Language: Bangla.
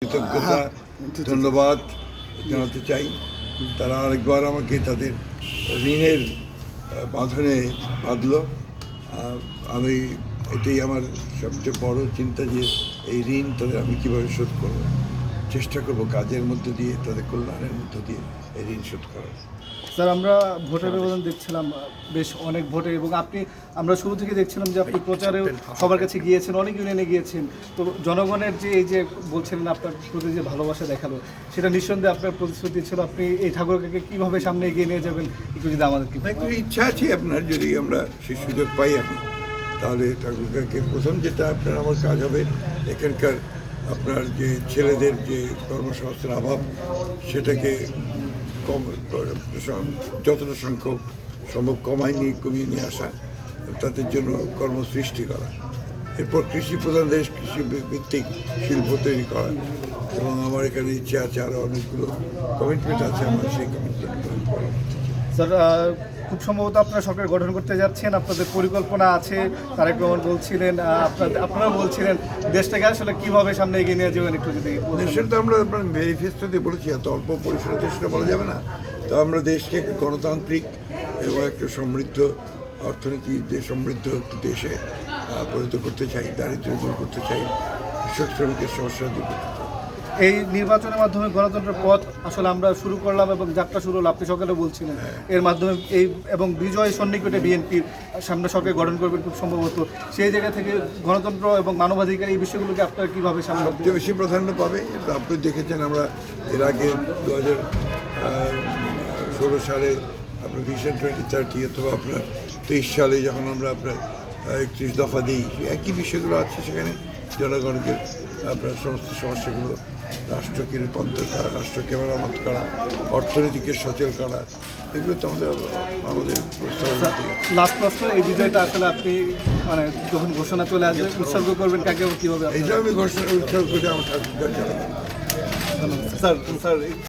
কৃতজ্ঞতা ধন্যবাদ জানাতে চাই। তারা আরেকবার আমাকে তাদের ঋণের বাঁধনে বাঁধল। আমি এটাই আমার সবচেয়ে বড় চিন্তা যে এই ঋণ তাদের আমি কীভাবে শোধ করব। চেষ্টা করব কাজের মধ্যে দিয়ে, তাদের কল্যাণের মধ্যে দিয়ে এই ঋণ শোধ করার। স্যার, আমরা ভোটের ব্যবধান দেখছিলাম বেশ অনেক ভোটে, এবং আমরা শুরু থেকে দেখছিলাম যে আপনি প্রচারেও সবার কাছে গিয়েছেন, অনেক ইউনিয়নে গিয়েছেন। তো জনগণের যে এই যে বলছিলেন আপনার প্রতি যে ভালোবাসা দেখালো, সেটা নিঃসন্দেহে আপনার প্রতিশ্রুতি ছিল। আপনি এই ঠাকুরকে কীভাবে সামনে এগিয়ে নিয়ে যাবেন একটু যদি আমাদেরকে। একটু ইচ্ছা আছে আপনার, যদি আমরা সেই সুযোগ পাই আমি, তাহলে ঠাকুরকে প্রথম যেটা আপনার আমার কাজ হবে এখানকার আপনার যে ছেলেদের যে কর্মসংস্থান অভাব সেটাকে কম, যতটা সংখ্যক সম্ভব কমিয়ে নিয়ে আসা, তাদের জন্য কর্মসৃষ্টি করা। এরপর কৃষি প্রধান দেশ, কৃষি ভিত্তিক শিল্প তৈরি করা, এবং আমার এখানে ইচ্ছে আছে আরও অনেকগুলো কমিটমেন্ট আছে আমার, সেই কমিটমেন্টগুলো করা। স্যার, খুব সম্ভবত আপনারা সরকার গঠন করতে যাচ্ছেন, আপনাদের পরিকল্পনা আছে। তারেক রহমান বলছিলেন, আপনারা বলছিলেন দেশটাকে আসলে কীভাবে সামনে এগিয়ে নিয়ে যাবেন একটু যদি। দেশের তো আমরা আপনার ম্যানিফেস্টোতে বলেছি, এত অল্প পরিসরে তো সেটা বলা যাবে না। তো আমরা দেশকে একটা গণতান্ত্রিক এবং একটা সমৃদ্ধ অর্থনীতি, যে সমৃদ্ধ একটি দেশে পরিণত করতে চাই, দারিদ্র্য দূর করতে চাই, কৃষক শ্রমিকের সমস্যা দূর করতে চাই। এই নির্বাচনের মাধ্যমে গণতন্ত্রের পথ আসলে আমরা শুরু করলাম, এবং যাত্রা শুরু হলো, আপনি সকালে বলছিলেন। এর মাধ্যমে এই এবং বিজয় সন্নিকটে বিএনপির সামনে সরকার গঠন করবেন খুব সম্ভবত। সেই জায়গা থেকে গণতন্ত্র এবং মানবাধিকার এই বিষয়গুলোকে আপনারা কীভাবে সামনে সবচেয়ে বেশি প্রাধান্য পাবে। আপনি দেখেছেন আমরা এর আগে 2016 সালে আপনার ভিশন 2030, অথবা আপনার 23 সালে যখন আমরা আপনার 31 দফা দিই, একই বিষয়গুলো আছে সেখানে। জনগণকে আপনার সমস্ত সমস্যাগুলো, রাষ্ট্রকে রূপান্তর করা, রাষ্ট্রকে মেরামত করা, অর্থনীতিকে সচল করা, এগুলো তো আমাদের লাস্ট প্রশ্ন, এই বিজয়টা আসলে আপনি মানে যখন ঘোষণা চলে আসবে উৎসর্গ করবেন কাকে, কীভাবে? এটা আমি ঘোষণা উৎসর্গ করে আমার ঠাকুর স্যার